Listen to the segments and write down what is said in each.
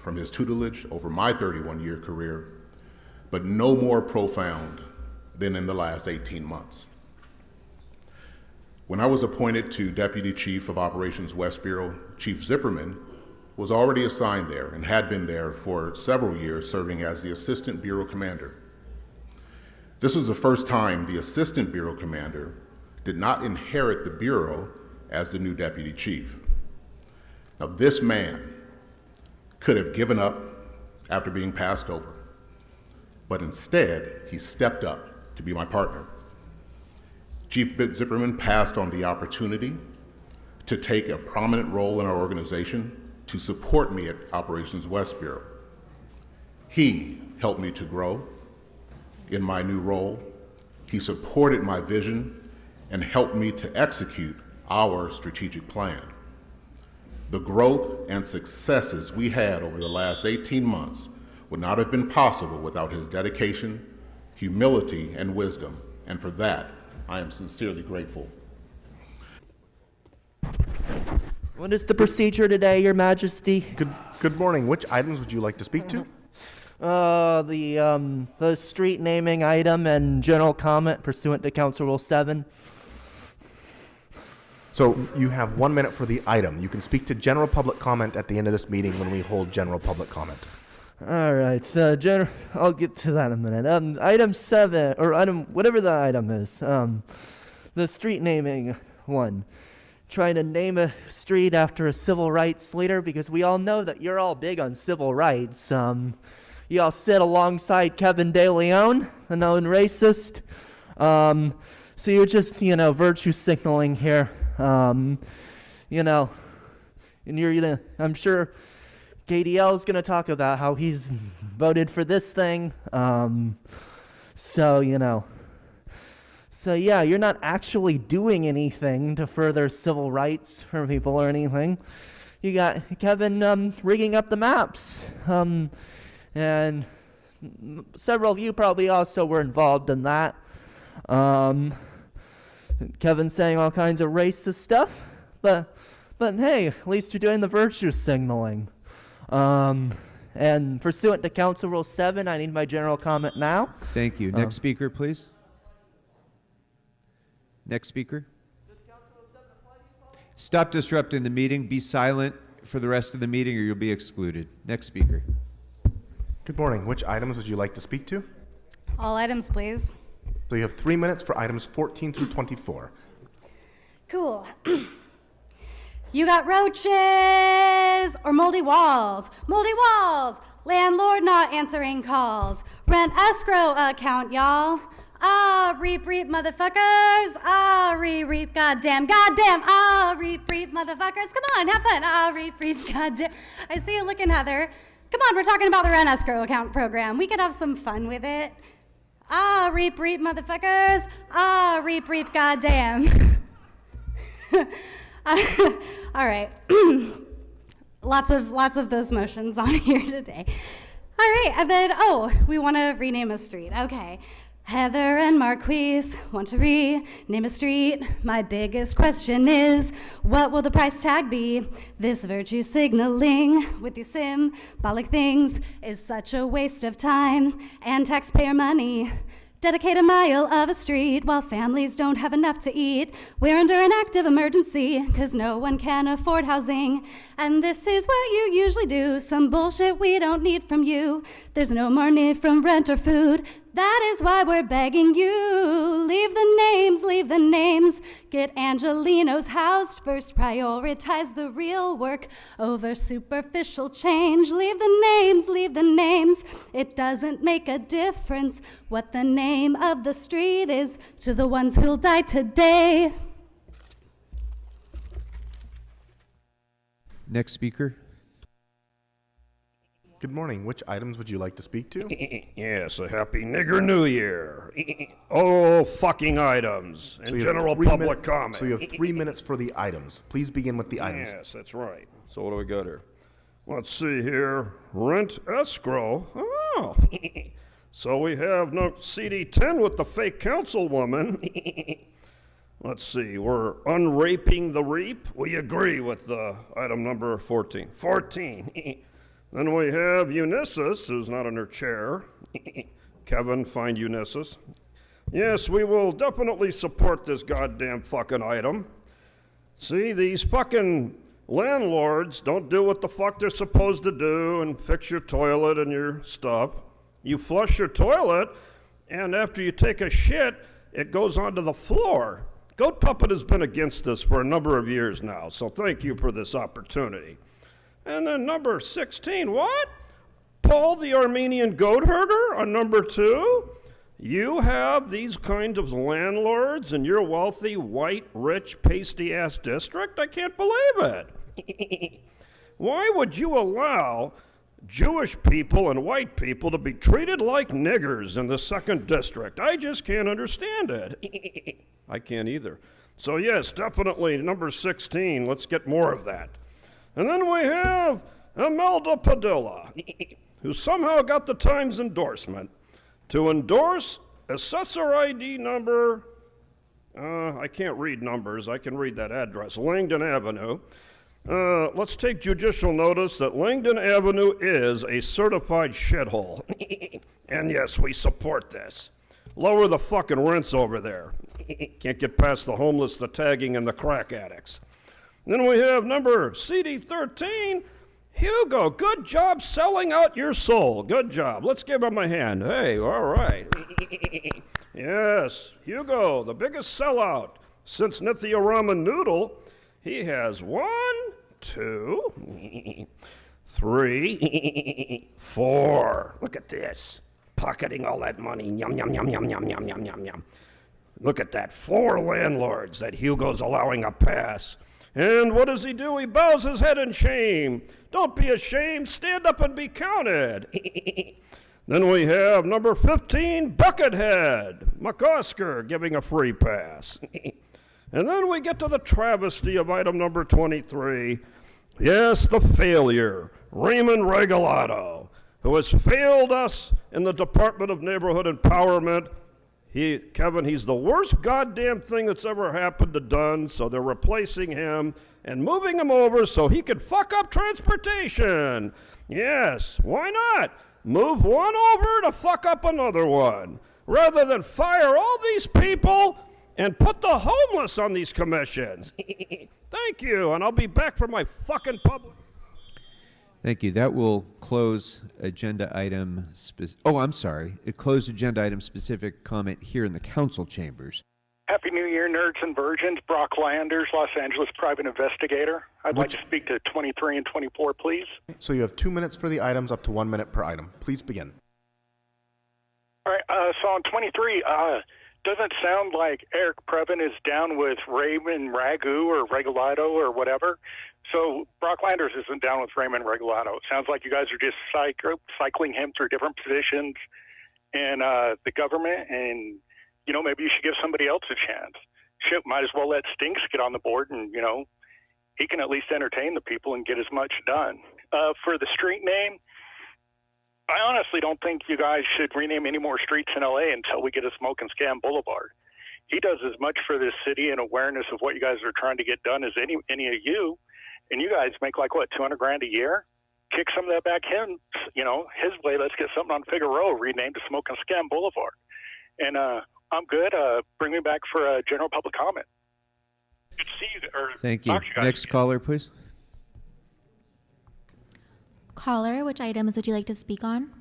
from his tutelage over my 31-year career, but no more profound than in the last 18 months. When I was appointed to Deputy Chief of Operations West Bureau, Chief Zipperman was already assigned there and had been there for several years, serving as the Assistant Bureau Commander. This was the first time the Assistant Bureau Commander did not inherit the Bureau as the new Deputy Chief. Now, this man could have given up after being passed over, but instead, he stepped up to be my partner. Chief Zipperman passed on the opportunity to take a prominent role in our organization to support me at Operations West Bureau. He helped me to grow in my new role. He supported my vision and helped me to execute our strategic plan. The growth and successes we had over the last 18 months would not have been possible without his dedication, humility, and wisdom, and for that, I am sincerely grateful. What is the procedure today, Your Majesty? Good morning. Which items would you like to speak to? The street naming item and general comment pursuant to Council Rule 7. So you have 1 minute for the item. You can speak to general public comment at the end of this meeting when we hold general public comment. All right, so I'll get to that in a minute. Item 7, or item, whatever the item is, the street naming one. Trying to name a street after a civil rights leader, because we all know that you're all big on civil rights. You all sit alongside Kevin De Leon, a known racist. So you're just, virtue signaling here. And I'm sure KDL is going to talk about how he's voted for this thing. So yeah, you're not actually doing anything to further civil rights for people or anything. You got Kevin rigging up the maps. And several of you probably also were involved in that. Kevin saying all kinds of racist stuff, but hey, at least you're doing the virtue signaling. And pursuant to Council Rule 7, I need my general comment now. Thank you. Next speaker, please. Next speaker. Stop disrupting the meeting. Be silent for the rest of the meeting or you'll be excluded. Next speaker. Good morning. Which items would you like to speak to? All items, please. So you have 3 minutes for items 14 through 24. Cool. You got roaches or moldy walls? Moldy walls. Landlord not answering calls. Rent escrow account, y'all. Reap, motherfuckers. Reap, goddamn. Reap, motherfuckers. Come on, have fun. Reap, goddamn. I see you looking, Heather. Come on, we're talking about the rent escrow account program. We could have some fun with it. Reap, motherfuckers. Reap, goddamn. All right. lots of those motions on here today. All right, and then, we want to rename a street. Okay. Heather and Marquise want to rename a street. My biggest question is, what will the price tag be? This virtue signaling with these symbolic things is such a waste of time and taxpayer money. Dedicate a mile of a street while families don't have enough to eat. We're under an active emergency because no one can afford housing. And this is what you usually do, some bullshit we don't need from you. There's no more need from rent or food. That is why we're begging you. Leave the names. Get Angelinos housed first. Prioritize the real work over superficial change. Leave the names. It doesn't make a difference what the name of the street is to the ones who'll die today. Next speaker. Good morning. Which items would you like to speak to? Yes, a happy nigger new year. Oh, fucking items and general public comment. So you have 3 minutes for the items. Please begin with the items. Yes, that's right. So what do we got here? Let's see here. Rent escrow. Oh. So we have no CD10 with the fake councilwoman. Let's see. We're unraping the reap. We agree with item number 14. 14. Then we have Unisys, who's not in her chair. Kevin, find Unisys. Yes, we will definitely support this goddamn fucking item. See, these fucking landlords don't do what the fuck they're supposed to do and fix your toilet and your stuff. You flush your toilet, and after you take a shit, it goes onto the floor. Goat Puppet has been against this for a number of years now, so thank you for this opportunity. And then number 16, what? Paul the Armenian goat herder on number 2? You have these kinds of landlords in your wealthy, white, rich, pasty-ass district? I can't believe it. Why would you allow Jewish people and white people to be treated like niggers in the 2nd District? I just can't understand it. I can't either. So yes, definitely number 16. Let's get more of that. And then we have Imelda Padilla, who somehow got the Times endorsement to endorse assessor ID number, I can't read numbers, I can read that address, Langdon Avenue. Let's take judicial notice that Langdon Avenue is a certified shithole. And yes, we support this. Lower the fucking rents over there. Can't get past the homeless, the tagging, and the crack addicts. Then we have number CD13, Hugo, good job selling out your soul. Good job. Let's give him a hand. Hey, all right. Yes, Hugo, the biggest sellout since Nithya Ramen Noodle. He has 1, 2, 3, 4. Look at this. Pocketing all that money. Yum, yum, yum, yum, yum, yum, yum, yum, yum. Look at that. 4 landlords that Hugo's allowing a pass. And what does he do? He bows his head in shame. Don't be ashamed. Stand up and be counted. Then we have number 15, Buckethead. McOsker giving a free pass. And then we get to the travesty of item number 23. Yes, the failure. Raymond Regalado, who has failed us in the Department of Neighborhood Empowerment. Kevin, he's the worst goddamn thing that's ever happened to Dunn, so they're replacing him and moving him over so he can fuck up transportation. Yes, why not? Move one over to fuck up another one, rather than fire all these people and put the homeless on these commissions. Thank you, and I'll be back for my fucking public. Thank you. That will close agenda item. It closed agenda item specific comment here in the council chambers. Happy New Year, nerds and virgins. Brock Landers, Los Angeles private investigator. I'd like to speak to 23 and 24, please. So you have 2 minutes for the items, up to 1 minute per item. Please begin. All right, so on 23, doesn't sound like Eric Previn is down with Raymond Ragu or Regalado or whatever. So Brock Landers isn't down with Raymond Regalado. It sounds like you guys are just cycling him through different positions in the government, and, you know, maybe you should give somebody else a chance. Shit, might as well let Stinks get on the board, and, you know, he can at least entertain the people and get as much done. For the street name, I honestly don't think you guys should rename any more streets in L.A. until we get a Smoke and Scam Boulevard. He does as much for this city and awareness of what you guys are trying to get done as any of you. And you guys make like, what, $200,000 a year? Kick some of that back in, you know, his way. Let's get something on Figueroa renamed to Smoke and Scam Boulevard. And I'm good. Bring me back for a general public comment. Good to see you. Thank you. Guys. Next caller, please. Caller, which items would you like to speak on?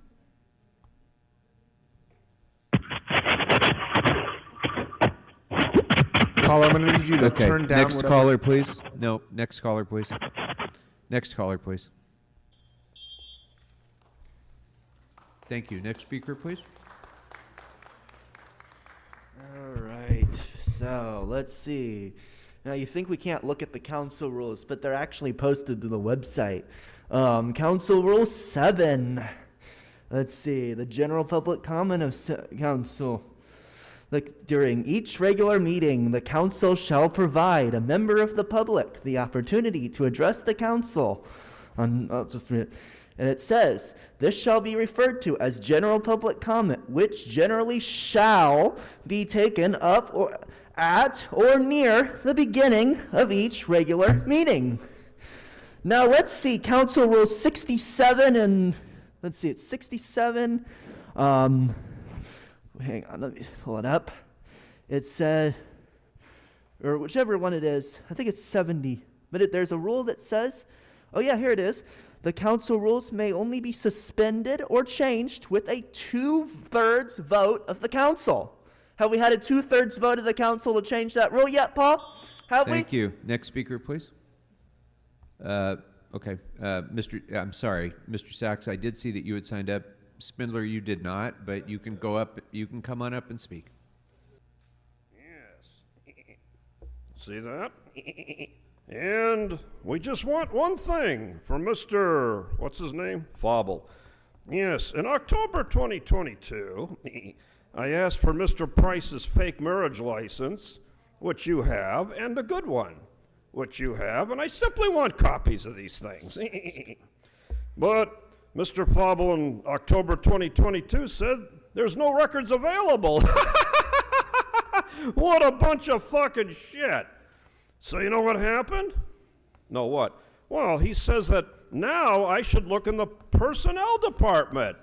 Caller, I'm going to need you to turn down. Next caller, please. No, next caller, please. Next caller, please. Thank you. Next speaker, please. All right, so let's see. Now, you think we can't look at the council rules, but they're actually posted to the website. Council Rule 7. Let's see. The general public comment of council. During each regular meeting, the council shall provide a member of the public the opportunity to address the council. I'll just read it. And it says, this shall be referred to as general public comment, which generally shall be taken up or at or near the beginning of each regular meeting. Now let's see, Council Rule 67 and, let's see, it's 67. Hang on, let me pull it up. It said, or whichever one it is, I think it's 70. But there's a rule that says, oh yeah, here it is. The council rules may only be suspended or changed with a 2/3 vote of the council. Have we had a 2/3 vote of the council to change that rule yet, Paul? Have we? Thank you. Next speaker, please. Okay. I'm sorry, Mr. Sachs, I did see that you had signed up. Spindler, you did not, but you can go up, you can come on up and speak. Yes. See that? And we just want one thing from Mr. what's his name? Fauble. Yes, in October 2022, I asked for Mr. Price's fake marriage license, which you have, and the good one, which you have, and I simply want copies of these things. But Mr. Fauble in October 2022 said there's no records available. What a bunch of fucking shit. So you know what happened? No, what? Well, he says that now I should look in the personnel department.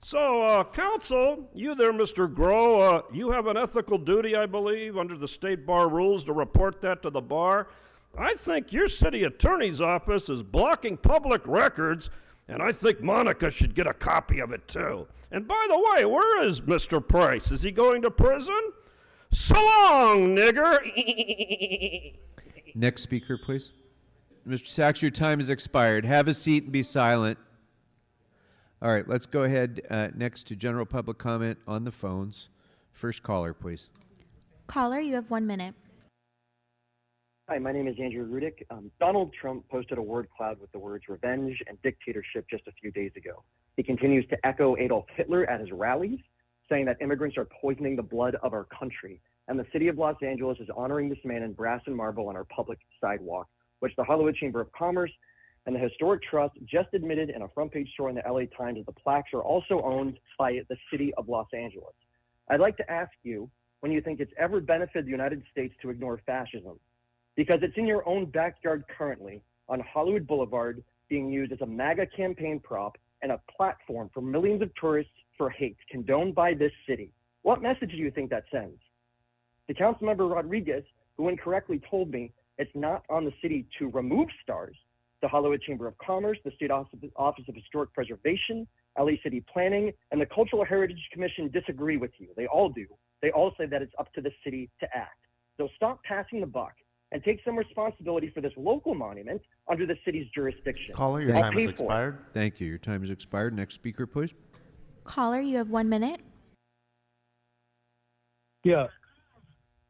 So, counsel, you there, Mr. Groh, you have an ethical duty, I believe, under the state bar rules to report that to the bar. I think your city attorney's office is blocking public records, and I think Monica should get a copy of it, too. And by the way, where is Mr. Price? Is he going to prison? So long, nigger. Next speaker, please. Mr. Sachs, your time has expired. Have a seat and be silent. All right, let's go ahead next to general public comment on the phones. First caller, please. Caller, you have 1 minute. Hi, my name is Andrew Rudick. Donald Trump posted a word cloud with the words revenge and dictatorship just a few days ago. He continues to echo Adolf Hitler at his rallies, saying that immigrants are poisoning the blood of our country. And the city of Los Angeles is honoring this man in brass and marble on our public sidewalk, which the Hollywood Chamber of Commerce and the Historic Trust just admitted in a front page story in the LA Times that the plaques are also owned by the city of Los Angeles. I'd like to ask you when you think it's ever benefited the United States to ignore fascism, because it's in your own backyard currently on Hollywood Boulevard being used as a MAGA campaign prop and a platform for millions of tourists for hate condoned by this city. What message do you think that sends? The Councilmember Rodriguez, who incorrectly told me it's not on the city to remove stars, the Hollywood Chamber of Commerce, the State Office of Historic Preservation, LA City Planning, and the Cultural Heritage Commission disagree with you. They all do. They all say that it's up to the city to act. So stop passing the buck and take some responsibility for this local monument under the city's jurisdiction. Caller, your time has expired. Thank you. Your time has expired. Next speaker, please. Caller, you have 1 minute. Yeah,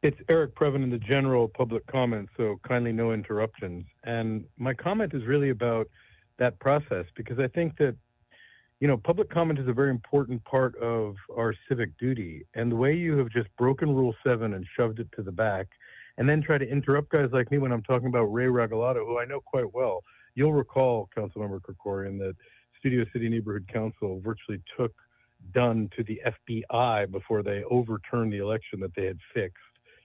it's Eric Previn in the general public comment, so kindly no interruptions. And my comment is really about that process, because I think that, you know, public comment is a very important part of our civic duty. And the way you have just broken Rule 7 and shoved it to the back, and then try to interrupt guys like me when I'm talking about Ray Regalado, who I know quite well. You'll recall, Councilmember Krikorian, that Studio City Neighborhood Council virtually took Dunn to the FBI before they overturned the election that they had fixed.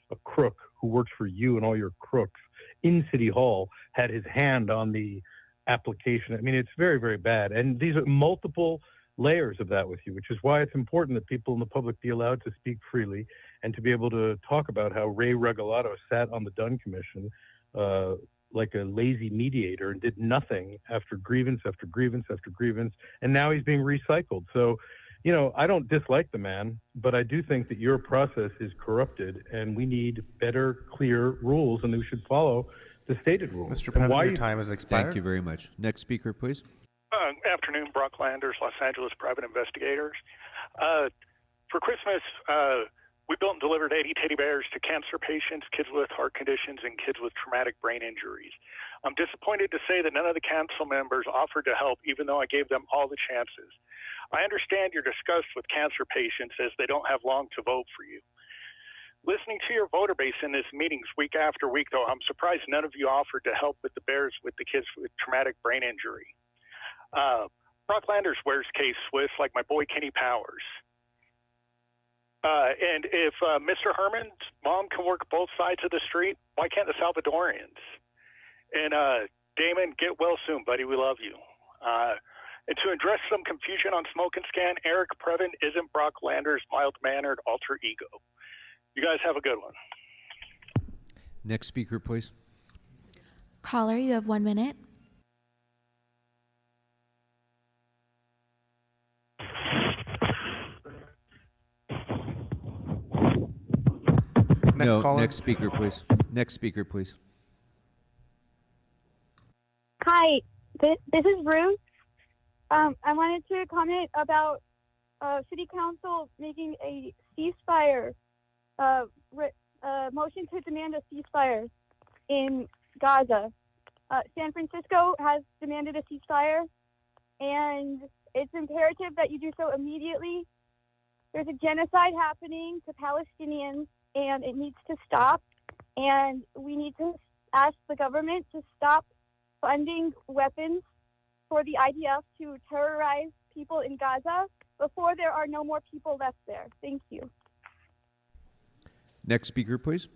A crook who works for you and all your crooks in City Hall had his hand on the application. I mean, it's very, very bad. And these are multiple layers of that with you, which is why it's important that people in the public be allowed to speak freely and to be able to talk about how Ray Regalado sat on the Dunn Commission like a lazy mediator and did nothing after grievance after grievance after grievance, and now he's being recycled. So, you know, I don't dislike the man, but I do think that your process is corrupted, and we need better, clear rules, and we should follow the stated rules. Mr. Previn, your time has expired. Thank you very much. Next speaker, please. Afternoon, Brock Landers, Los Angeles Private Investigators. For Christmas, we built and delivered 80 teddy bears to cancer patients, kids with heart conditions, and kids with traumatic brain injuries. I'm disappointed to say that none of the council members offered to help, even though I gave them all the chances. I understand your disgust with cancer patients as they don't have long to vote for you. Listening to your voter base in these meetings week after week, though, I'm surprised none of you offered to help with the bears with the kids with traumatic brain injury. Brock Landers wears K-Swiss like my boy Kenny Powers. And if Mr. Herman's mom can work both sides of the street, why can't the Salvadorians? And Damon, get well soon, buddy. We love you. And to address some confusion on Smoke and Scan, Eric Previn isn't Brock Lander's mild-mannered alter ego. You guys have a good one. Next speaker, please. Caller, you have 1 minute. Next caller. Next speaker, please. Next speaker, please. Hi, this is Ruth. I wanted to comment about City Council making a ceasefire, motion to demand a ceasefire in Gaza. San Francisco has demanded a ceasefire, and it's imperative that you do so immediately. There's a genocide happening to Palestinians, and it needs to stop. And we need to ask the government to stop funding weapons for the IDF to terrorize people in Gaza before there are no more people left there. Thank you. Next speaker, please.